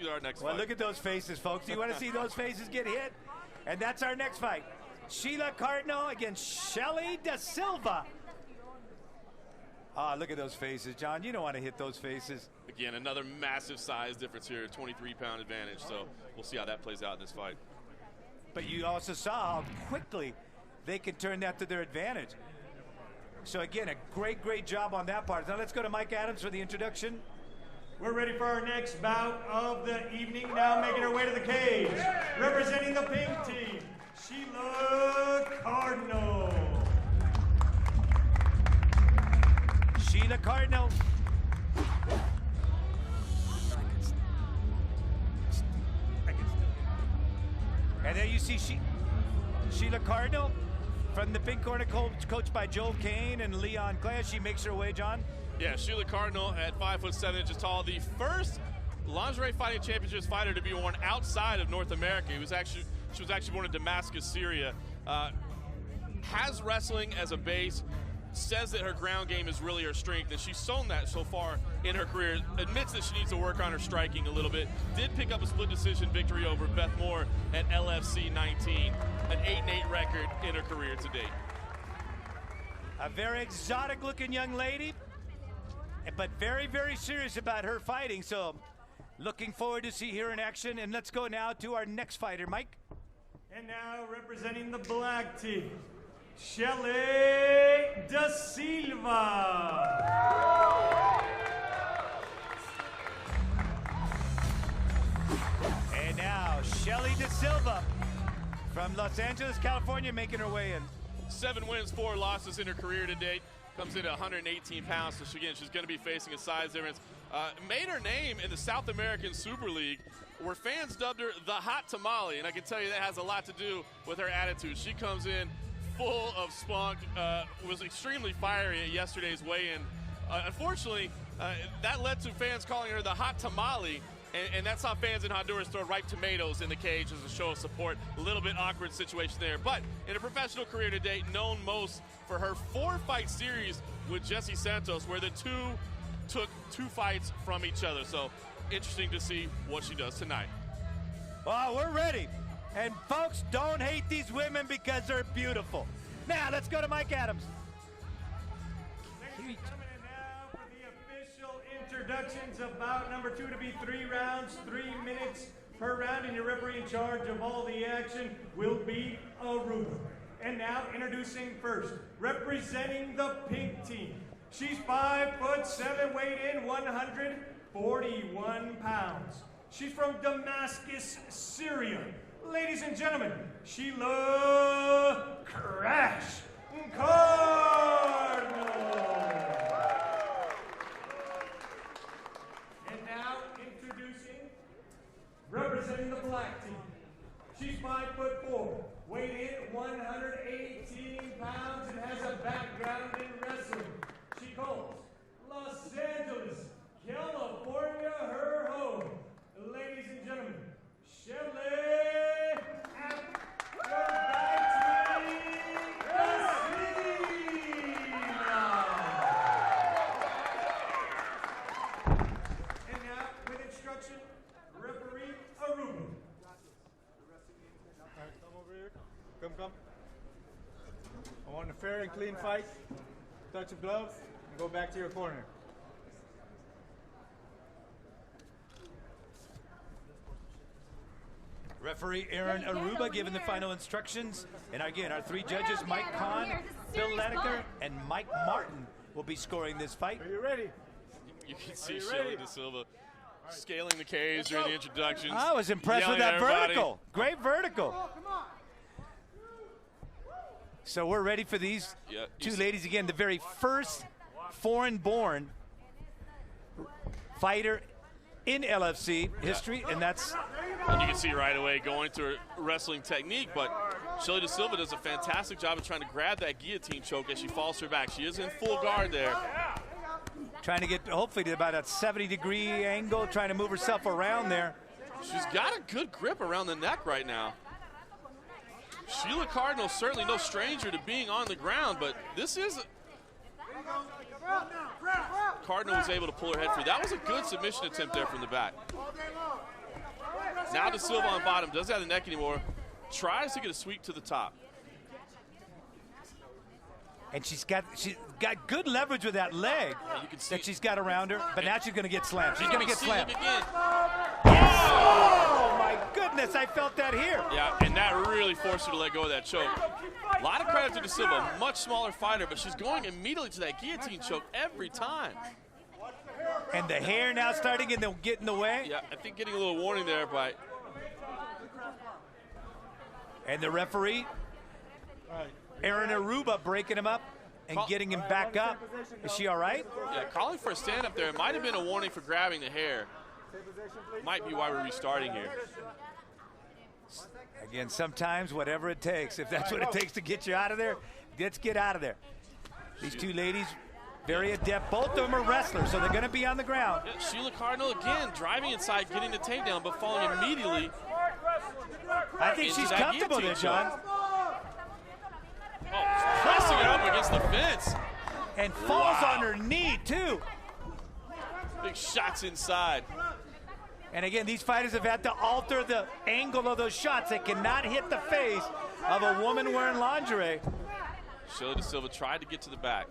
to our next fight. Well, look at those faces, folks. You want to see those faces get hit? And that's our next fight. Sheila Cardinal against Shelly Da Silva. Ah, look at those faces, John. You don't want to hit those faces. Again, another massive size difference here, a 23-pound advantage. So we'll see how that plays out in this fight. But you also saw how quickly they can turn that to their advantage. So again, a great job on that part. Now let's go to Mike Adams for the introduction. We're ready for our next bout of the evening. Now making her way to the cage, representing the pink team, Sheila Cardinal. Sheila Cardinal. And there you see Sheila Cardinal from the pink corner, coached by Joel Kane and Leon Clash. She makes her way, John. Yeah, Sheila Cardinal at 5'7" inches tall, the first lingerie fighting championships fighter to be born outside of North America. She was actually born in Damascus, Syria. Has wrestling as a base. Says that her ground game is really her strength, and she's shown that so far in her career. Admits that she needs to work on her striking a little bit. Did pick up a split decision victory over Beth Moore at LFC 19, an 8-8 record in her career to date. A very exotic-looking young lady, but very serious about her fighting. So, looking forward to see her in action. And let's go now to our next fighter, Mike. And now representing the black team, Shelly Da Silva. And now Shelly Da Silva from Los Angeles, California, making her way in. 7 wins, 4 losses in her career to date. Comes in at 118 pounds, so she's going to be facing a size difference. Made her name in the South American Super League, where fans dubbed her the Hot Tamale, and I can tell you that has a lot to do with her attitude. She comes in full of spunk, was extremely fiery at yesterday's weigh-in. Unfortunately, that led to fans calling her the Hot Tamale, and that's how fans in Honduras throw ripe tomatoes in the cage as a show of support. A little bit awkward situation there. But in a professional career to date, known most for her 4-fight series with Jesse Santos, where the two took 2 fights from each other. So interesting to see what she does tonight. Well, we're ready. And folks, don't hate these women because they're beautiful. Now, let's go to Mike Adams. Ladies and gentlemen, and now for the official introductions of bout number 2 to be 3 rounds, 3 minutes per round, and your referee in charge of all the action will be Aruba. And now introducing first, representing the pink team. She's 5'7", weighed in 141 pounds. She's from Damascus, Syria. Ladies and gentlemen, Sheila Crash Cardinal. And now introducing, representing the black team. She's 5'4", weighed in 118 pounds, and has a background in wrestling. She calls Los Angeles, California her home. Ladies and gentlemen, Shelly And now, with instruction, referee Aruba. Come over here. Come. I want a fair and clean fight. Touch a glove and go back to your corner. Referee Aaron Aruba giving the final instructions. And again, our 3 judges, Mike Kahn, Phil Leneker, and Mike Martin, will be scoring this fight. Are you ready? You can see Shelly Da Silva scaling the cage during the introductions. I was impressed with that vertical. Great vertical. So we're ready for these 2 ladies again. The very first foreign-born fighter in LFC history, and that's... And you can see right away going to her wrestling technique, but Shelly Da Silva does a fantastic job of trying to grab that guillotine choke as she falls her back. She is in full guard there. Trying to get, hopefully, to about a 70-degree angle, trying to move herself around there. She's got a good grip around the neck right now. Sheila Cardinal certainly no stranger to being on the ground, but this is... Cardinal was able to pull her head free. That was a good submission attempt there from the back. Now De Silva on bottom, doesn't have the neck anymore. Tries to get a sweep to the top. And she's got good leverage with that leg that she's got around her, but now she's going to get slammed. She's going to get slammed. Again. Yes! Oh, my goodness, I felt that here. Yeah, and that really forced her to let go of that choke. A lot of credit to De Silva, much smaller fighter, but she's going immediately to that guillotine choke every time. And the hair now starting to get in the way. Yeah, I think getting a little warning there, but. And the referee, Aaron Aruba, breaking him up and getting him back up. Is she all right? Yeah, calling for a stand up there. It might have been a warning for grabbing the hair. Might be why we're restarting here. Again, sometimes whatever it takes. If that's what it takes to get you out of there, let's get out of there. These two ladies, very adept. Both of them are wrestlers, so they're going to be on the ground. Yeah, Sheila Cardinal again driving inside, getting the takedown, but falling immediately. I think she's comfortable there, John. Oh, pressing it up against the fence. And falls on her knee, too. Big shots inside. And again, these fighters have had to alter the angle of those shots. They cannot hit the face of a woman wearing lingerie. Sheila De Silva tried to get to the back.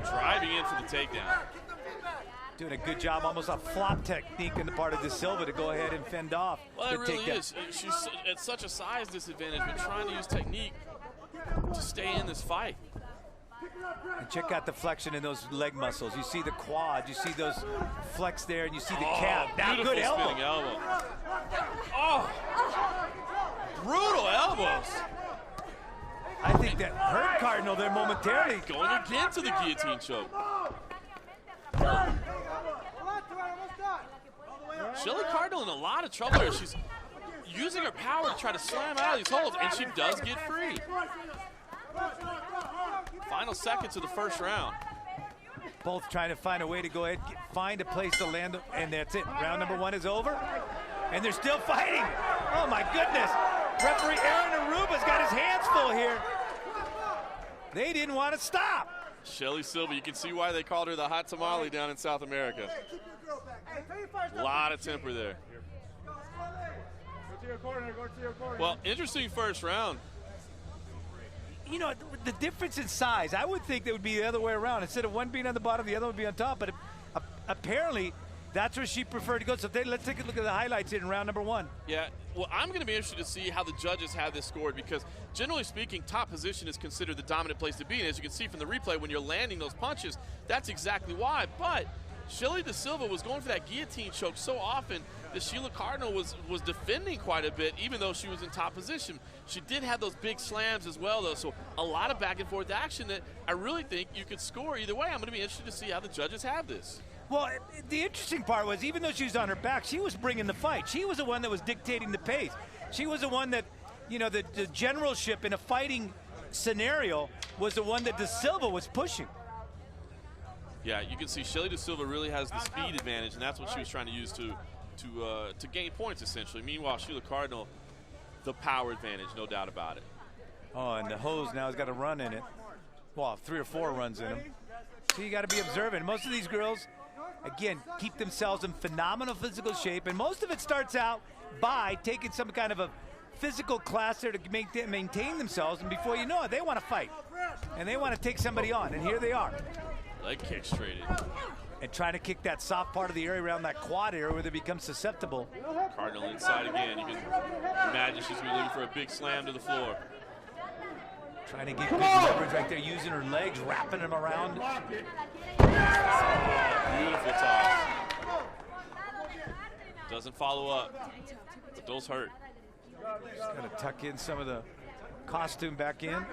Driving in for the takedown. Doing a good job, almost a flop technique in the part of De Silva to go ahead and fend off. Well, it really is. She's at such a size disadvantage, but trying to use technique to stay in this fight. And check out the flexion in those leg muscles. You see the quad, you see those flex there, and you see the calf. Now, good elbow. Oh, brutal elbows. I think that hurt Cardinal there momentarily. Going again to the guillotine choke. Sheila Cardinal in a lot of trouble here. She's using her power to try to slam out of these holds, and she does get free. Final seconds of the first round. Both trying to find a way to go ahead, find a place to land, and that's it. Round number one is over, and they're still fighting. Oh, my goodness. Referee Aaron Aruba's got his hands full here. They didn't want to stop. Shelly Silva, you can see why they called her the hot tamale down in South America. A lot of temper there. Well, interesting first round. You know, the difference in size, I would think that would be the other way around. Instead of one being on the bottom, the other would be on top. But apparently, that's where she preferred to go. So let's take a look at the highlights in round number one. Yeah, well, I'm going to be interested to see how the judges have this scored, because generally speaking, top position is considered the dominant place to be. And as you can see from the replay, when you're landing those punches, that's exactly why. But Shelly De Silva was going for that guillotine choke so often that Sheila Cardinal was defending quite a bit, even though she was in top position. She did have those big slams as well, though, so a lot of back and forth action that I really think you could score either way. I'm going to be interested to see how the judges have this. Well, the interesting part was, even though she was on her back, she was bringing the fight. She was the one that was dictating the pace. She was the one that, you know, the generalship in a fighting scenario was the one that De Silva was pushing. Yeah, you can see Shelly De Silva really has the speed advantage, and that's what she was trying to use to gain points, essentially. Meanwhile, Sheila Cardinal, the power advantage, no doubt about it. Oh, and the hose now has got a run in it. Well, 3 or 4 runs in them. So you got to be observant. Most of these girls, again, keep themselves in phenomenal physical shape, and most of it starts out by taking some kind of a physical class there to maintain themselves, and before you know it, they want to fight. And they want to take somebody on, and here they are. Leg kick straighted. And trying to kick that soft part of the area around that quad area where they become susceptible. Cardinal inside again. You can imagine she's going to be looking for a big slam to the floor. Trying to get good leverage right there, using her legs, wrapping them around. Beautiful toss. Doesn't follow up, but those hurt. Just going to tuck in some of the costume back in.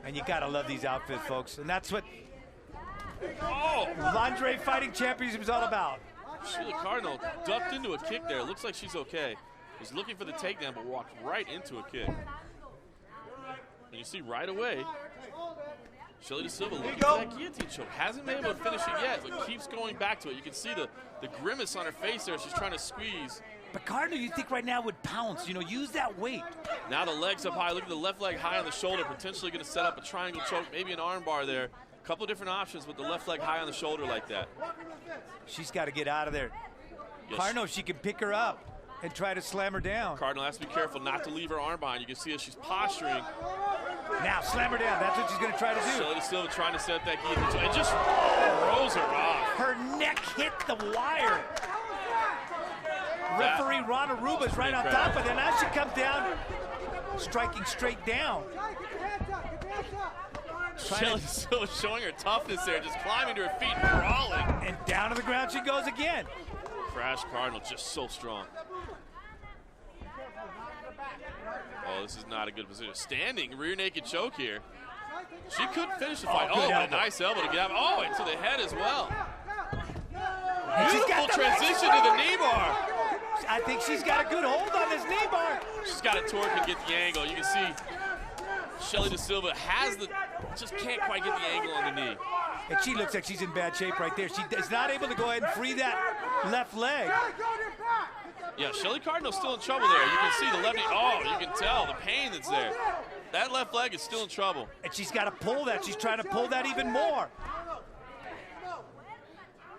And you got to love these outfits, folks. And that's what lingerie fighting championship is all about. Sheila Cardinal ducked into a kick there. Looks like she's okay. Was looking for the takedown, but walked right into a kick. And you see right away, Shelly De Silva looking for that guillotine choke. Hasn't been able to finish it yet, but keeps going back to it. You can see the grimace on her face there. She's trying to squeeze. But Cardinal, you think right now would pounce, you know, use that weight. Now the legs up high. Look at the left leg high on the shoulder, potentially going to set up a triangle choke, maybe an arm bar there. A couple different options with the left leg high on the shoulder like that. She's got to get out of there. Cardinal, she can pick her up and try to slam her down. Cardinal has to be careful not to leave her arm behind. You can see as she's posturing. Now slam her down. That's what she's going to try to do. Shelly Silva trying to set up that guillotine. It just throws her off. Her neck hit the wire. Referee Ron Aruba's right on top of it. Now she comes down, striking straight down. Shelly Silva showing her toughness there, just climbing to her feet and brawling. And down to the ground she goes again. Crash Cardinal just so strong. Oh, this is not a good position. Standing rear naked choke here. She could finish the fight. Oh, but a nice elbow to get out. Oh, into the head as well. Beautiful transition to the knee bar. I think she's got a good hold on this knee bar. She's got to torque and get the angle. You can see Shelly Da Silva has the, just can't quite get the angle on the knee. And she looks like she's in bad shape right there. She is not able to go ahead and free that left leg. Yeah, Shelly Cardinal's still in trouble there. You can see the left knee. Oh, you can tell the pain that's there. That left leg is still in trouble. And she's got to pull that. She's trying to pull that even more.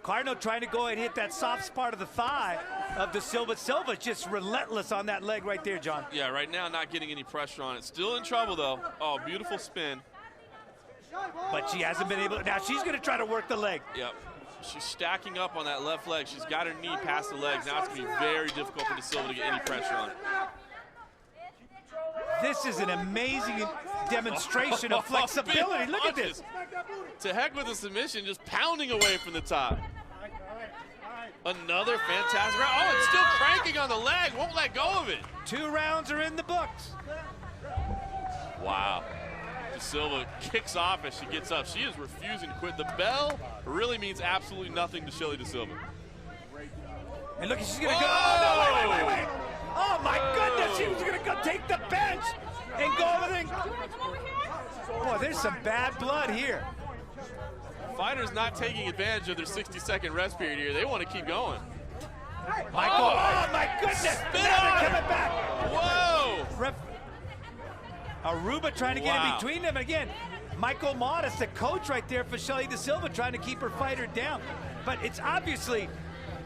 Cardinal trying to go and hit that soft spot of the thigh of the Silva. Silva's just relentless on that leg right there, John. Yeah, right now not getting any pressure on it. Still in trouble, though. Oh, beautiful spin. But she hasn't been able to. Now she's going to try to work the leg. Yep. She's stacking up on that left leg. She's got her knee past the legs. Now it's going to be very difficult for Da Silva to get any pressure on it. This is an amazing demonstration of flexibility. Look at this. To heck with the submission, just pounding away from the top. Another fantastic round. Oh, it's still cranking on the leg. Won't let go of it. 2 rounds are in the books. Wow. Da Silva kicks off as she gets up. She is refusing to quit. The bell really means absolutely nothing to Shelly Da Silva. And look, she's going to go. Oh, no, wait. Oh, my goodness. She was going to go take the bench and go over there. Boy, there's some bad blood here. Fighters not taking advantage of their 60-second rest period here. They want to keep going. Michael, oh my goodness. Now they're coming back. Whoa. Aruba trying to get in between them. And again, Michael Modest, the coach right there for Shelly Da Silva, trying to keep her fighter down. But it's obviously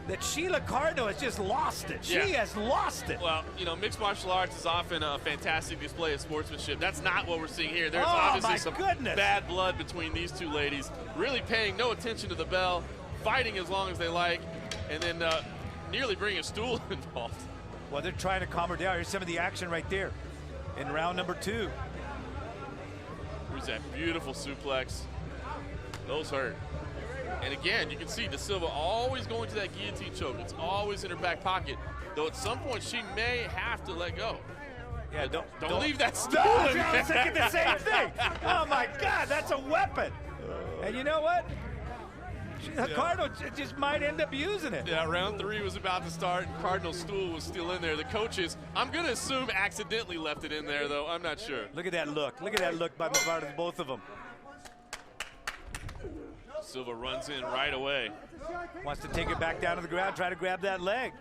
that Sheila Cardinal has just lost it. She has lost it. Well, you know, mixed martial arts is often a fantastic display of sportsmanship. That's not what we're seeing here. There's obviously some bad blood between these two ladies, really paying no attention to the bell, fighting as long as they like, and then nearly bringing a stool involved. Well, they're trying to calm her down. Here's some of the action right there in round number 2. Here's that beautiful suplex. Those hurt. And again, you can see Da Silva always going to that guillotine choke. It's always in her back pocket, though at some point she may have to let go. Yeah, don't leave that stool in there. I was thinking the same thing. Oh my God, that's a weapon. And you know what? Cardinal just might end up using it. Yeah, round 3 was about to start, and Cardinal's stool was still in there. The coaches, I'm going to assume, accidentally left it in there, though. I'm not sure. Look at that look. Look at that look by the part of both of them. Silva runs in right away. Wants to take it back down to the ground, try to grab that leg.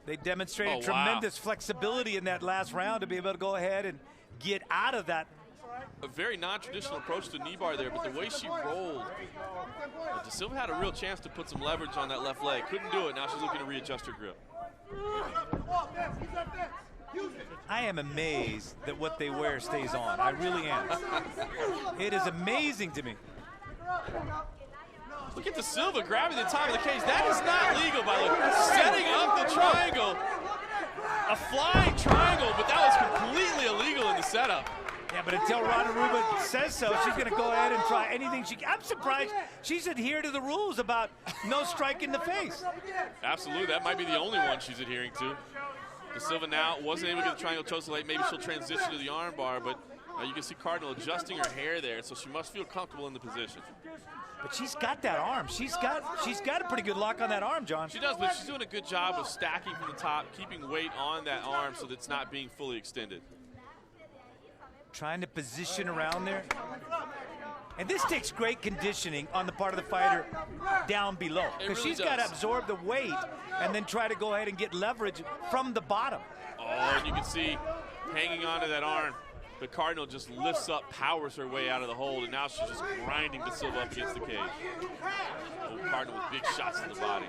They demonstrated tremendous flexibility in that last round to be able to go ahead and get out of that. A very non-traditional approach to knee bar there, but the way she rolled, Da Silva had a real chance to put some leverage on that left leg. Couldn't do it. Now she's looking to readjust her grip. I am amazed that what they wear stays on. I really am. It is amazing to me. Look at Da Silva grabbing the top of the cage. That is not legal, by the way. Setting up the triangle. A flying triangle, but that was completely illegal in the setup. Yeah, but until Ron Aruba says so, she's going to go ahead and try anything she can. I'm surprised she's adhered to the rules about no strike in the face. Absolutely. That might be the only one she's adhering to. Da Silva now wasn't able to get the triangle choke so late. Maybe she'll transition to the arm bar, but you can see Cardinal adjusting her hair there, so she must feel comfortable in the position. But she's got that arm. She's got a pretty good lock on that arm, John. She does, but she's doing a good job of stacking from the top, keeping weight on that arm so that it's not being fully extended. Trying to position around there. And this takes great conditioning on the part of the fighter down below. Because she's got to absorb the weight and then try to go ahead and get leverage from the bottom. Oh, and you can see hanging onto that arm. The Cardinal just lifts up, powers her way out of the hold, and now she's just grinding Da Silva up against the cage. Oh, Cardinal with big shots to the body.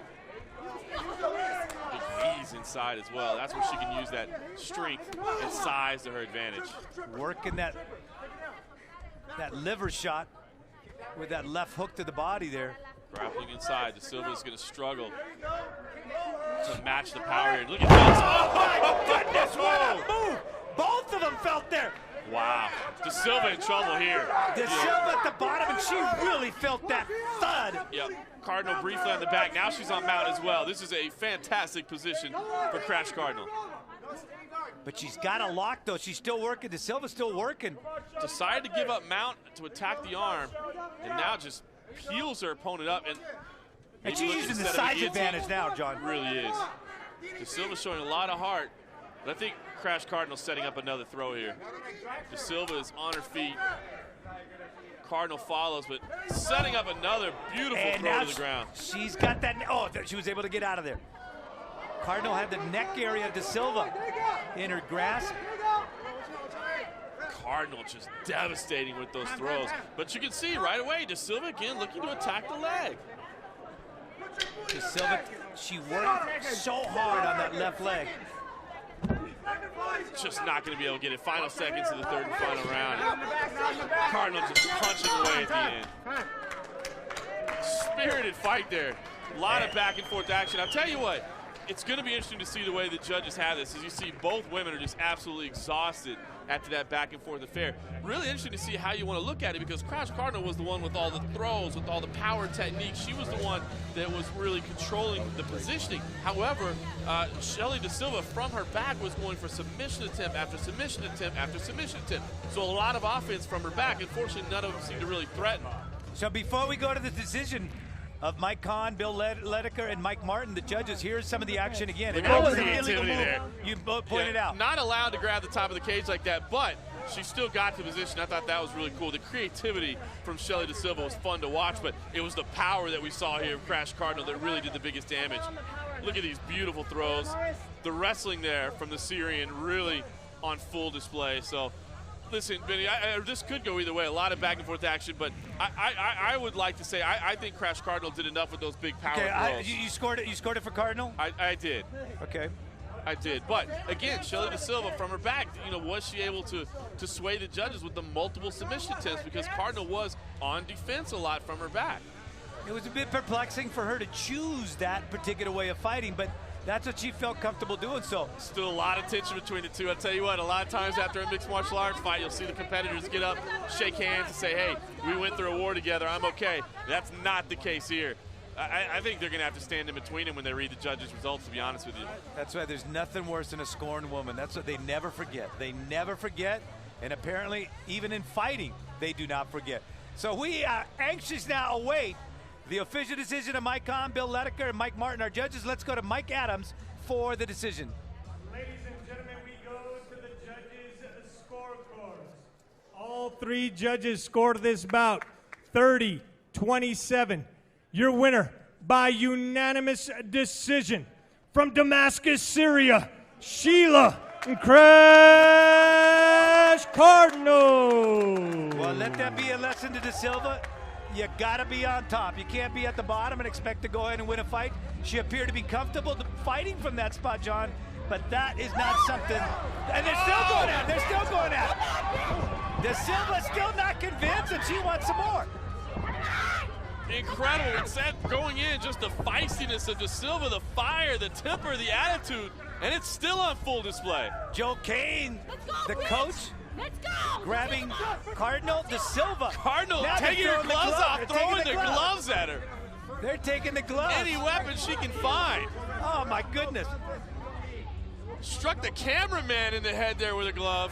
inside as well. That's where she can use that strength and size to her advantage. Working that liver shot with that left hook to the body there. Grappling inside, De Silva is going to struggle to match the power here. Look at this. Oh my goodness, what a move! Both of them felt there. Wow, De Silva in trouble here. De Silva at the bottom, and she really felt that thud. Yep, Cardinal briefly on the back. Now she's on mount as well. This is a fantastic position for Crash Cardinal. But she's got a lock, though. She's still working. De Silva's still working. Decided to give up mount to attack the arm, and now just peels her opponent up. And she's using the size advantage now, John. Really is. De Silva showing a lot of heart, but I think Crash Cardinal setting up another throw here. De Silva is on her feet. Cardinal follows, but setting up another beautiful throw to the ground. She's got that. Oh, she was able to get out of there. Cardinal had the neck area of De Silva in her grasp. Cardinal just devastating with those throws. But you can see right away, De Silva again looking to attack the leg. De Silva, she worked so hard on that left leg. Just not going to be able to get it. Final seconds of the third and final round. Cardinal just punching away at the end. Spirited fight there. A lot of back and forth action. I'll tell you what, it's going to be interesting to see the way the judges have this. As you see, both women are just absolutely exhausted after that back and forth affair. Really interesting to see how you want to look at it, because Crash Cardinal was the one with all the throws, with all the power techniques. She was the one that was really controlling the positioning. However, Shelly De Silva from her back was going for submission attempt after submission attempt after submission attempt. So a lot of offense from her back. Unfortunately, none of them seemed to really threaten. So before we go to the decision of Mike Kahn, Bill Ledecker, and Mike Martin, the judges, here's some of the action again. And that was an illegal move. You both pointed out. Not allowed to grab the top of the cage like that, but she still got the position. I thought that was really cool. The creativity from Shelly De Silva was fun to watch, but it was the power that we saw here of Crash Cardinal that really did the biggest damage. Look at these beautiful throws. The wrestling there from the Syrian really on full display. So, listen, Vinny, this could go either way. A lot of back and forth action, but I would like to say I think Crash Cardinal did enough with those big power throws. You scored it. You scored it for Cardinal. I did. Okay. I did, but again, Shelly De Silva from her back, was she able to sway the judges with the multiple submission attempts, because Cardinal was on defense a lot from her back. It was a bit perplexing for her to choose that particular way of fighting, but that's what she felt comfortable doing. So still a lot of tension between the two. I'll tell you what, a lot of times after a mixed martial arts fight, you'll see the competitors get up, shake hands, and say, hey, we went through a war together, I'm okay. That's not the case here. I think they're going to have to stand in between them when they read the judges' results, to be honest with you. That's right. There's nothing worse than a scorned woman. That's what they never forget. They never forget, and apparently, even in fighting, they do not forget. So we are anxious now await the official decision of Mike Kahn, Bill Ledecker, and Mike Martin, our judges. Let's go to Mike Adams for the decision. Ladies and gentlemen, we go to the judges' scorecards. All three judges scored this bout 30-27. Your winner by unanimous decision from Damascus, Syria, Sheila and Crash Cardinal. Well, let that be a lesson to De Silva. You gotta be on top. You can't be at the bottom and expect to go ahead and win a fight. She appeared to be comfortable fighting from that spot, John, but that is not something. And they're still going at it. They're still going at it. De Silva's still not convinced, and she wants some more. Incredible. It's that going in, just the feistiness of De Silva, the fire, the temper, the attitude, and it's still on full display. Joe Kane, the coach, grabbing Cardinal. De Silva. Cardinal taking her gloves off, throwing their gloves at her. They're taking the gloves. Any weapon she can find. Oh, my goodness. Struck the cameraman in the head there with a glove.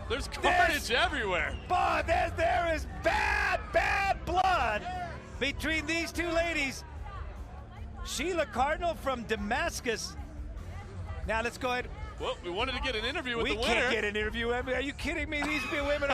There's carnage everywhere. Boy, there is bad blood between these two ladies. Sheila Cardinal from Damascus. Now let's go ahead. Well, we wanted to get an interview with the winner. We can't get an interview. Are you kidding me? These women